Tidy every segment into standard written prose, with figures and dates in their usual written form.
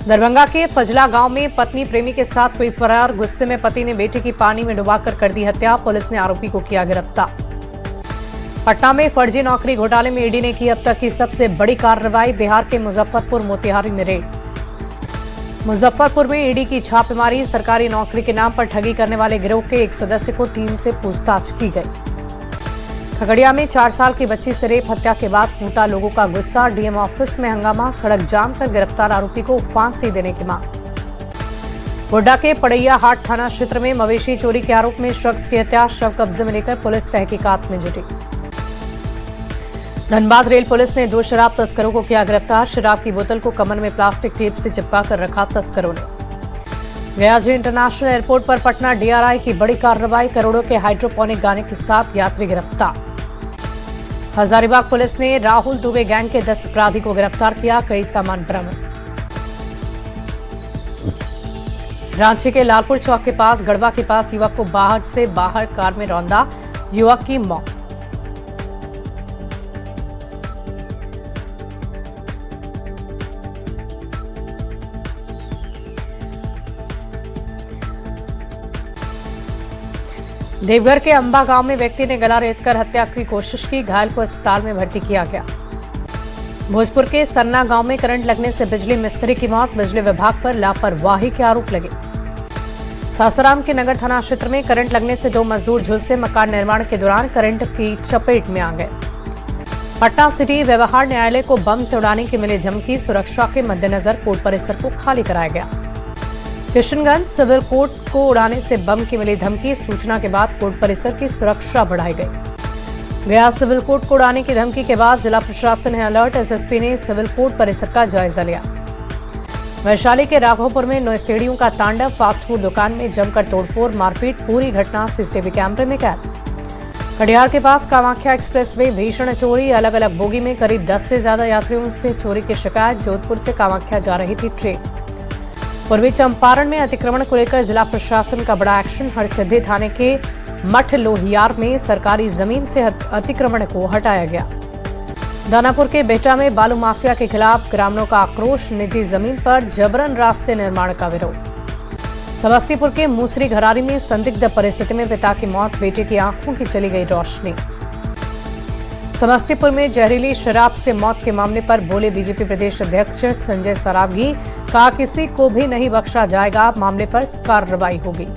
दरभंगा के फजला गांव में पत्नी प्रेमी के साथ हुई फरार। गुस्से में पति ने बेटे की पानी में डुबाकर कर दी हत्या। पुलिस ने आरोपी को किया गिरफ्तार। पटना में फर्जी नौकरी घोटाले में ईडी ने की अब तक की सबसे बड़ी कार्रवाई। बिहार के मुजफ्फरपुर मोतिहारी में रेड। मुजफ्फरपुर में ईडी की छापेमारी। सरकारी नौकरी के नाम पर ठगी करने वाले गिरोह के एक सदस्य को टीम से पूछताछ की गई। खगड़िया में 4 साल की बच्ची से रेप हत्या के बाद फूटा लोगों का गुस्सा। डीएम ऑफिस में हंगामा। सड़क जाम कर गिरफ्तार आरोपी को फांसी देने की मांग। गोड्डा के पड़ैया हाट थाना क्षेत्र में मवेशी चोरी के आरोप में शख्स की हत्या। शव कब्जे में लेकर पुलिस तहकीकात में जुटी। धनबाद रेल पुलिस ने 2 शराब तस्करों को किया गिरफ्तार। शराब की बोतल को कमर में प्लास्टिक टेप से चिपका कर रखा तस्करों ने। गयाजी इंटरनेशनल एयरपोर्ट पर पटना डीआरआई की बड़ी कार्रवाई। करोड़ों के हाइड्रोपोनिक गाने के साथ यात्री गिरफ्तार। हजारीबाग पुलिस ने राहुल दुबे गैंग के 10 अपराधी को गिरफ्तार किया। कई सामान बरामद। रांची के लालपुर चौक के पास गढ़वा के पास युवक को बाहर से बाहर कार में रौंदा। युवक की मौत। देवघर के अंबा गांव में व्यक्ति ने गला रेतकर हत्या की कोशिश की। घायल को अस्पताल में भर्ती किया गया। भोजपुर के सन्ना गांव में करंट लगने से बिजली मिस्त्री की मौत। बिजली विभाग पर लापरवाही के आरोप लगे। सासाराम के नगर थाना क्षेत्र में करंट लगने से 2 मजदूर झुलसे। मकान निर्माण के दौरान करंट की चपेट में आ गए। पटना सिटी व्यवहार न्यायालय को बम से उड़ाने की मिली धमकी। सुरक्षा के मद्देनजर कोर्ट परिसर को खाली कराया गया। किशनगंज सिविल कोर्ट को उड़ाने से बम की मिली धमकी। सूचना के बाद कोर्ट परिसर की सुरक्षा बढ़ाई गई। गया सिविल कोर्ट को उड़ाने की धमकी के बाद जिला प्रशासन है अलर्ट। एसएसपी ने सिविल कोर्ट परिसर का जायजा लिया। वैशाली के राघोपुर में नौसेड़ियों का तांडव। फास्ट फूड दुकान में जमकर तोड़फोड़ मारपीट। पूरी घटना सीसीटीवी कैमरे में कैद। कटिहार के पास कामाख्या एक्सप्रेस में भीषण चोरी। अलग अलग बोगी में करीब 10 से ज्यादा यात्रियों से चोरी की शिकायत। जोधपुर से कामाख्या जा रही थी ट्रेन। पूर्वी चंपारण में अतिक्रमण को लेकर जिला प्रशासन का बड़ा एक्शन। हरसिद्धि थाने के मठ लोहियार में सरकारी जमीन से अतिक्रमण को हटाया गया। दानापुर के बेटा में बालू माफिया के खिलाफ ग्रामीणों का आक्रोश। निजी जमीन पर जबरन रास्ते निर्माण का विरोध। समस्तीपुर के मूसरी घरारी में संदिग्ध परिस्थिति में पिता की मौत। बेटे की आंखों की चली गई रोशनी। समस्तीपुर में जहरीली शराब से मौत के मामले पर बोले बीजेपी प्रदेश अध्यक्ष संजय सरावगी। कहा किसी को भी नहीं बख्शा जाएगा। मामले पर कार्रवाई होगी।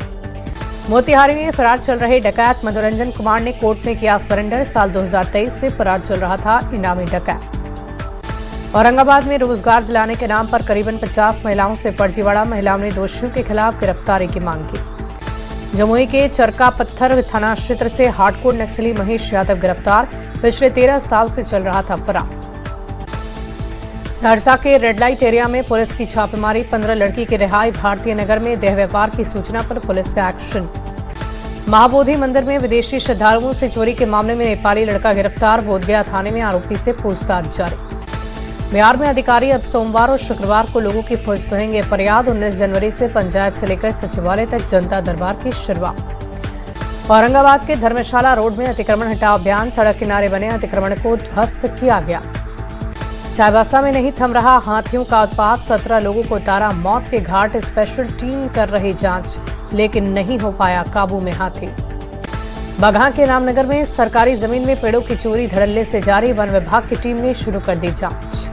मोतिहारी में फरार चल रहे डकैत मनोरंजन कुमार ने कोर्ट में किया सरेंडर। साल 2023 से फरार चल रहा था इनामी डकैत। औरंगाबाद में रोजगार दिलाने के नाम पर करीबन 50 महिलाओं से फर्जीवाड़ा। महिलाओं ने दोषियों के खिलाफ गिरफ्तारी की मांग की। जमुई के चरका पत्थर थाना क्षेत्र से हार्डकोर नक्सली महेश यादव गिरफ्तार। पिछले 13 साल से चल रहा था फरार। सहरसा के रेड लाइट एरिया में पुलिस की छापेमारी। 15 लड़की की रिहाई। भारतीय नगर में देह व्यापार की सूचना पर पुलिस का एक्शन। महाबोधि मंदिर में विदेशी श्रद्धालुओं से चोरी के मामले में नेपाली लड़का गिरफ्तार। बोधगया थाने में आरोपी से पूछताछ जारी। बिहार में अधिकारी अब सोमवार और शुक्रवार को लोगों की सुनेंगे फरियाद। 19 जनवरी से पंचायत से लेकर सचिवालय तक जनता दरबार की शुरुआत। औरंगाबाद के धर्मशाला रोड में अतिक्रमण हटाओ अभियान। सड़क किनारे बने अतिक्रमण को ध्वस्त किया गया। चाईबासा में नहीं थम रहा हाथियों का उत्पात। 17 लोगों को उतारा मौत के घाट। स्पेशल टीम कर रही जांच, लेकिन नहीं हो पाया काबू में हाथी। बगहा के रामनगर में सरकारी जमीन में पेड़ों की चोरी धड़ल्ले से जारी। वन विभाग की टीम ने शुरू कर दी जांच।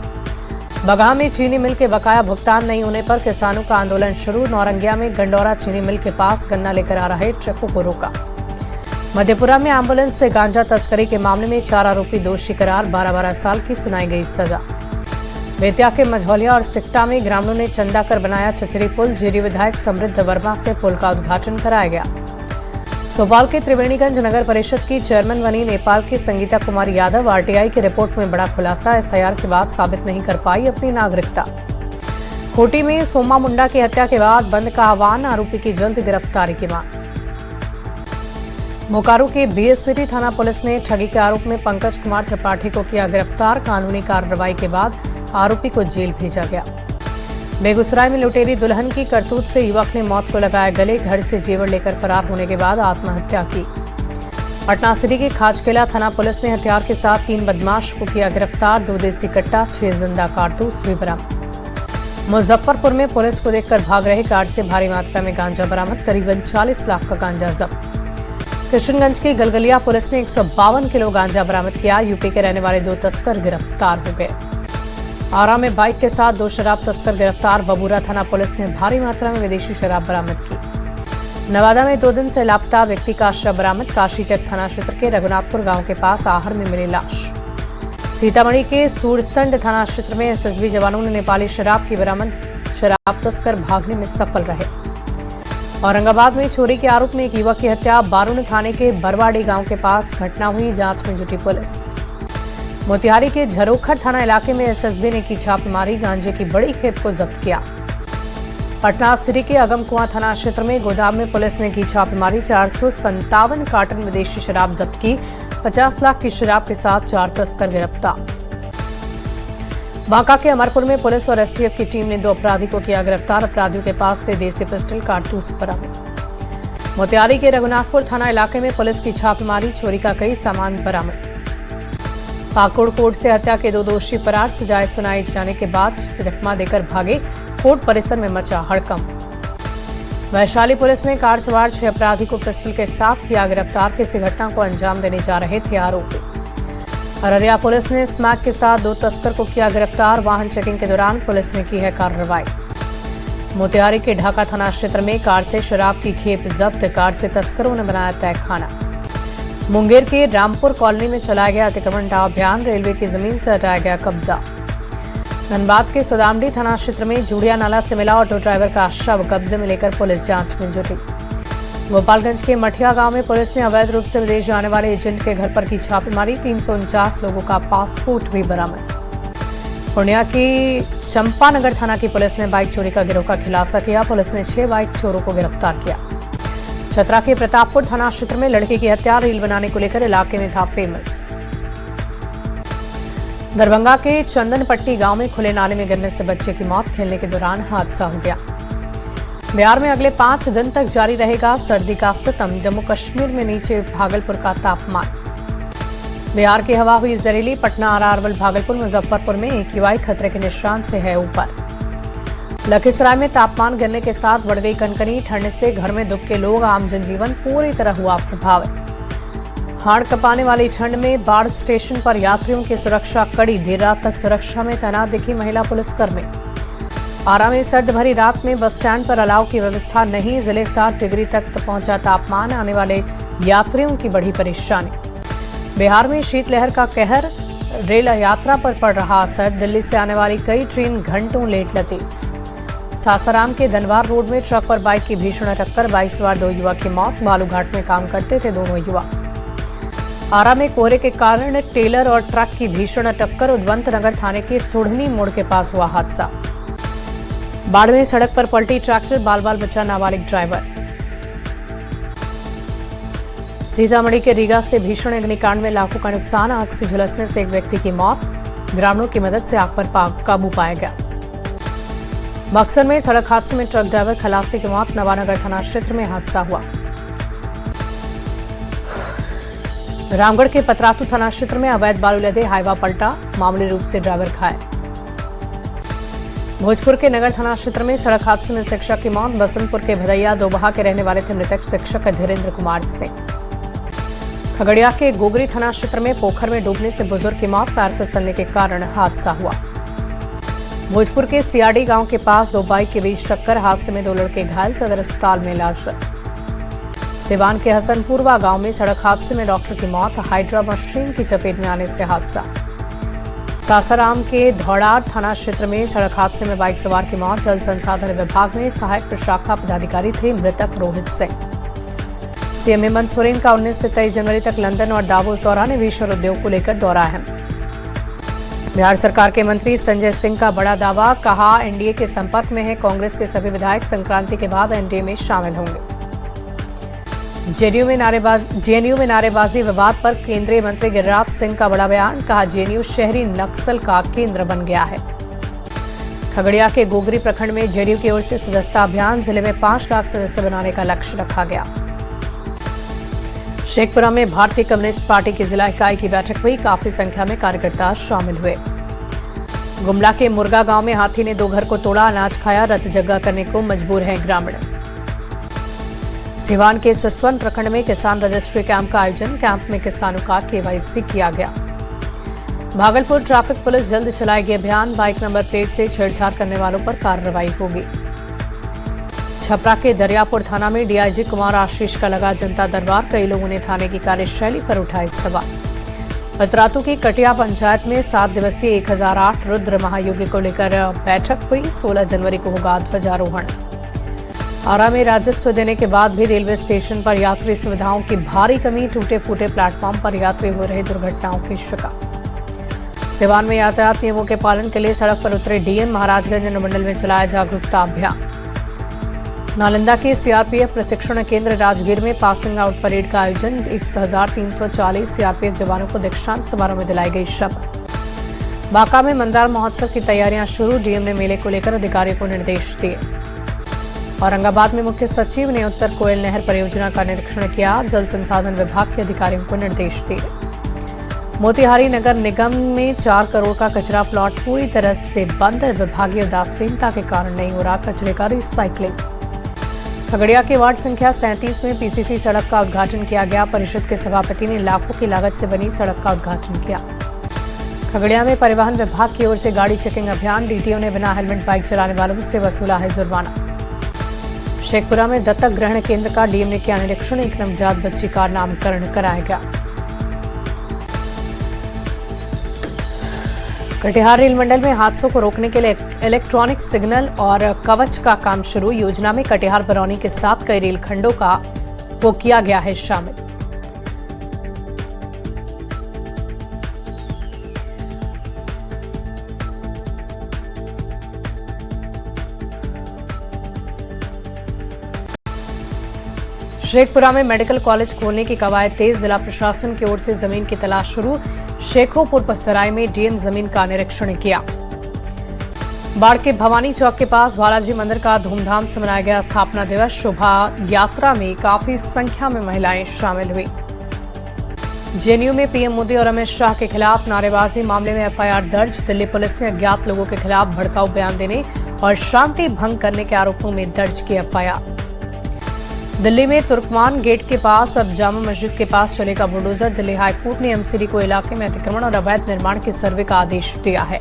बगहा में चीनी मिल के बकाया भुगतान नहीं होने पर किसानों का आंदोलन शुरू। नौरंगिया में गंडौरा चीनी मिल के पास गन्ना लेकर आ रहे ट्रकों को रोका। मधेपुरा में एम्बुलेंस से गांजा तस्करी के मामले में 4 आरोपी दोषी करार। 12-12 साल की सुनाई गई सजा। बेतिया के मझौलिया और सिकटा में ग्रामीणों ने चंदा कर बनाया चचरी पुल। जीडी विधायक समृद्ध वर्मा से पुल का उद्घाटन कराया गया। भोपाल के त्रिवेणीगंज नगर परिषद की चेयरमैन बनी नेपाल की संगीता कुमारी यादव। आरटीआई की रिपोर्ट में बड़ा खुलासा। एसआईआर के बाद साबित नहीं कर पाई अपनी नागरिकता। खूंटी में सोमा मुंडा की हत्या के बाद बंद का आह्वान। आरोपी की जल्द गिरफ्तारी की मांग। बोकारो के बीएस सिटी थाना पुलिस ने ठगी के आरोप में पंकज कुमार त्रिपाठी को किया गिरफ्तार। कानूनी कार्रवाई के बाद आरोपी को जेल भेजा गया। बेगूसराय में लुटेरी दुल्हन की करतूत से युवक ने मौत को लगाया गले। घर से जेवर लेकर फरार होने के बाद आत्महत्या की। पटना सिटी के खाजकेला थाना पुलिस ने हथियार के साथ 3 बदमाश को किया गिरफ्तार। 2 देसी कट्टा, 6 जिंदा कारतूस भी बरामद। मुजफ्फरपुर में पुलिस को देखकर भाग रहे कार से भारी मात्रा में गांजा बरामद, करीबन 40 लाख का गांजा जब्त। किशनगंज की गलगलिया पुलिस ने 152 किलो गांजा बरामद किया। यूपी के रहने वाले 2 तस्कर गिरफ्तार हो गए। आरा में बाइक के साथ 2 शराब तस्कर गिरफ्तार। बबूरा थाना पुलिस ने भारी मात्रा में विदेशी शराब बरामद की। नवादा में 2 दिन से लापता व्यक्ति का शव बरामद। काशीचक थाना क्षेत्र के रघुनाथपुर गांव के पास आहर में मिली लाश। सीतामढ़ी के सूरसंड थाना क्षेत्र में एसएसबी जवानों ने नेपाली शराब की बरामद। शराब तस्कर भागने में सफल रहे। औरंगाबाद में चोरी के आरोप में एक युवक की हत्या। बारूण थाने के बरवाड़ी गांव के पास घटना हुई, जांच में जुटी पुलिस। मोतिहारी के झरोखर थाना इलाके में एसएसबी ने की छापेमारी, गांजे की बड़ी खेप को जब्त किया। पटना सिटी के अगमकुआं थाना क्षेत्र में गोदाम में पुलिस ने की छापेमारी। 457 कार्टन विदेशी शराब जब्त की। 50 लाख की शराब के साथ 4 तस्कर गिरफ्तार। बांका के अमरपुर में पुलिस और एसटीएफ की टीम ने 2 अपराधी को किया गिरफ्तार। अपराधियों के पास से देसी पिस्टल, कारतूस बरामद। मोतिहारी के रघुनाथपुर थाना इलाके में पुलिस की छापेमारी, चोरी का कई सामान बरामद। पाकुड़ कोर्ट से हत्या के 2 दोषी फरार, सजाए सुनाई जाने के बाद जख्मा देकर भागे। कोर्ट परिसर में मचा हड़कंप। वैशाली पुलिस ने कार सवार 6 अपराधी को पिस्टल के साथ किया गिरफ्तार। किसी घटना को अंजाम देने जा रहे थे आरोपी। अररिया पुलिस ने स्मैक के साथ 2 तस्कर को किया गिरफ्तार। वाहन चेकिंग के दौरान पुलिस ने की है कार्रवाई। मोतिहारी के ढाका थाना क्षेत्र में कार से शराब की खेप जब्त। कार से तस्करों ने बनाया तहखाना। मुंगेर के रामपुर कॉलोनी में चलाया गया अतिक्रमण हटाओ अभियान। रेलवे की जमीन से हटाया गया कब्जा। धनबाद के सौदामडी थाना क्षेत्र में जूड़िया नाला से मिला ऑटो ड्राइवर का शव, कब्जे में लेकर पुलिस जांच में जुटी। गोपालगंज के मठिया गांव में पुलिस ने अवैध रूप से विदेश जाने वाले एजेंट के घर पर की छापेमारी। 349 लोगों का पासपोर्ट भी बरामद। पूर्णिया की चंपानगर थाना की पुलिस ने बाइक चोरी का गिरोह का खुलासा किया। पुलिस ने 6 बाइक चोरों को गिरफ्तार किया। चतरा के प्रतापपुर थाना क्षेत्र में लड़की की हत्या, रील बनाने को लेकर इलाके में था फेमस। दरभंगा के चंदनपट्टी गांव में खुले नाले में गिरने से बच्चे की मौत, खेलने के दौरान हादसा हो गया। बिहार में अगले 5 दिन तक जारी रहेगा सर्दी का सितम। जम्मू कश्मीर में नीचे भागलपुर का तापमान। बिहार की हवा हुई जहरीली। पटना, अरवल, भागलपुर, मुजफ्फरपुर में AQI खतरे के निशान से है ऊपर। लखीसराय में तापमान गिरने के साथ बढ़ गई कनकनी। ठंड से घर में दुबके लोग, आम जनजीवन पूरी तरह हुआ प्रभावित। हाड़ कपाने वाली ठंड में बाढ़ स्टेशन पर यात्रियों की सुरक्षा कड़ी। देर रात तक सुरक्षा में तैनात दिखी महिला पुलिसकर्मी। आरा में सर्द भरी रात में बस स्टैंड पर अलाव की व्यवस्था नहीं। जिले 7 डिग्री तक पहुंचा तापमान, आने वाले यात्रियों की बढ़ी परेशानी। बिहार में शीतलहर का कहर, रेल यात्रा पर पड़ रहा असर। दिल्ली से आने वाली कई ट्रेन घंटों लेट लगी। सासाराम के धनवार रोड में ट्रक और बाइक की भीषण टक्कर, बाइक सवार 2 युवक की मौत। बालूघाट में काम करते थे दोनों युवक। आरा में कोहरे के कारण टेलर और ट्रक की भीषण टक्कर। उद्वंत नगर थाने के सोढ़नी मोड़ के पास हुआ हादसा। बाढ़ में सड़क पर पलटी ट्रैक्टर, बाल बाल बचा नाबालिग ड्राइवर। सीतामढ़ी के रीगा से भीषण अग्निकांड में लाखों का नुकसान, आग से झुलसने से एक व्यक्ति की मौत। ग्रामीणों की मदद से आग पर काबू पाया गया। बक्सर में सड़क हादसे में ट्रक ड्राइवर खलासी की मौत। नवानगर थाना क्षेत्र में हादसा हुआ। रामगढ़ के पतरातू थाना क्षेत्र में अवैध बालू लदे हाईवा पलटा, मामूली रूप से ड्राइवर घायल। भोजपुर के नगर थाना क्षेत्र में सड़क हादसे में शिक्षक की मौत। बसंतपुर के भदैया दोबहा के रहने वाले थे मृतक शिक्षक धीरेन्द्र कुमार सिंह। खगड़िया के गोगरी थाना क्षेत्र में पोखर में डूबने से बुजुर्ग की मौत, पैर फिसलने के कारण हादसा हुआ। भोजपुर के सियाड़ी गांव के पास 2 बाइक के बीच टक्कर, हादसे में 2 लड़के घायल, सदर अस्पताल में इलाजरत। सिवान के हसनपुरवा गांव में सड़क हादसे में डॉक्टर की मौत, हाइड्रा मशीन की चपेट में आने से हादसा। सासाराम के धौड़ार थाना क्षेत्र में सड़क हादसे में बाइक सवार की मौत। जल संसाधन विभाग में सहायक प्रशाखा पदाधिकारी थे, मृतक रोहित सिंह। सीएम हेमंत सोरेन का 19 से 23 जनवरी तक लंदन और दावोस दौरा, निवेश और उद्योग को लेकर दौरा है। बिहार सरकार के मंत्री संजय सिंह का बड़ा दावा, कहा एनडीए के संपर्क में है कांग्रेस के सभी विधायक, संक्रांति के बाद एनडीए में शामिल होंगे। जेएनयू में नारेबाजी विवाद पर केंद्रीय मंत्री गिरिराज सिंह का बड़ा बयान, कहा जेएनयू शहरी नक्सल का केंद्र बन गया है। खगड़िया के गोगरी प्रखंड में जेडीयू की ओर से सदस्यता अभियान, जिले में 5 लाख सदस्य बनाने का लक्ष्य रखा गया। शेखपुरा में भारतीय कम्युनिस्ट पार्टी की जिला इकाई की बैठक हुई, काफी संख्या में कार्यकर्ता शामिल हुए। गुमला के मुर्गा गांव में हाथी ने 2 घर को तोड़ा, अनाज खाया, रत जगह करने को मजबूर हैं ग्रामीण। सिवान के ससवन प्रखंड में किसान रजिस्ट्री कैंप का आयोजन, कैंप में किसानों का केवाईसी किया गया। भागलपुर ट्रैफिक पुलिस जल्द चलाएगी अभियान, बाइक नंबर प्लेट से छेड़छाड़ करने वालों पर कार्रवाई होगी। छपरा के दरियापुर थाना में डीआईजी कुमार आशीष का लगा जनता दरबार, कई लोगों ने थाने की कार्यशैली पर उठाए सवाल। पतरातू की कटिया पंचायत में 7 दिवसीय 1008 रुद्र महायुगी को लेकर बैठक हुई, 16 जनवरी को होगा ध्वजारोहण। आरा में राजस्व देने के बाद भी रेलवे स्टेशन पर यात्री सुविधाओं की भारी कमी, टूटे फूटे प्लेटफॉर्म पर यात्री हो रहे दुर्घटनाओं की शिकार। सिवान में यातायात नियमों के पालन के लिए सड़क पर उतरे डीएम, महाराजगंज अनुमंडल में चलाया जागरूकता अभियान। नालंदा के सीआरपीएफ प्रशिक्षण केंद्र राजगीर में पासिंग आउट परेड का आयोजन, 1340 सीआरपीएफ जवानों को दीक्षांत समारोह में दिलाई गई शपथ। बांका में मंदार महोत्सव की तैयारियां शुरू, डीएम ने मेले को लेकर अधिकारियों को निर्देश दिए। औरंगाबाद में मुख्य सचिव ने उत्तर कोयल नहर परियोजना का निरीक्षण किया, जल संसाधन विभाग के अधिकारियों को निर्देश दिए। मोतिहारी नगर निगम में 4 करोड़ का कचरा प्लॉट पूरी तरह से बंद, विभागीय उदासीनता के कारण नहीं हो रहा कचरे का रिसाइकलिंग। खगड़िया के वार्ड संख्या 37 में पीसीसी सड़क का उद्घाटन किया गया, परिषद के सभापति ने लाखों की लागत से बनी सड़क का उद्घाटन किया। खगड़िया में परिवहन विभाग की ओर से गाड़ी चेकिंग अभियान, डीटीओ ने बिना हेलमेट बाइक चलाने वालों से वसूला है जुर्माना। शेखपुरा में दत्तक ग्रहण केंद्र का डीएम ने किया निरीक्षण, एक नवजात बच्ची का नामकरण कराया गया। कटिहार रेल मंडल में हादसों को रोकने के लिए इलेक्ट्रॉनिक सिग्नल और कवच का काम शुरू, योजना में कटिहार बरौनी के साथ कई रेलखंडों को किया गया है शामिल। शेखपुरा में मेडिकल कॉलेज खोलने की कवायद तेज, जिला प्रशासन की ओर से जमीन की तलाश शुरू। शेखोपुर सराय में डीएम जमीन का निरीक्षण किया। बाढ़ के भवानी चौक के पास बालाजी मंदिर का धूमधाम से मनाया गया स्थापना दिवस, शोभा यात्रा में काफी संख्या में महिलाएं शामिल हुई। जेएनयू में पीएम मोदी और अमित शाह के खिलाफ नारेबाजी मामले में एफआईआर दर्ज, दिल्ली पुलिस ने अज्ञात लोगों के खिलाफ भड़काऊ बयान देने और शांति भंग करने के आरोपों में दर्ज की एफआईआर। दिल्ली में तुर्कमान गेट के पास अब जामा मस्जिद के पास चलेगा बुलडोजर, दिल्ली हाईकोर्ट ने एमसीडी को इलाके में अतिक्रमण और अवैध निर्माण के सर्वे का आदेश दिया है।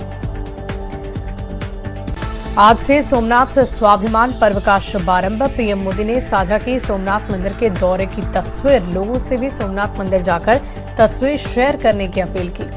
आज से सोमनाथ स्वाभिमान पर्व का शुभारंभ, पीएम मोदी ने साझा की सोमनाथ मंदिर के दौरे की तस्वीर, लोगों से भी सोमनाथ मंदिर जाकर तस्वीर शेयर करने की अपील की।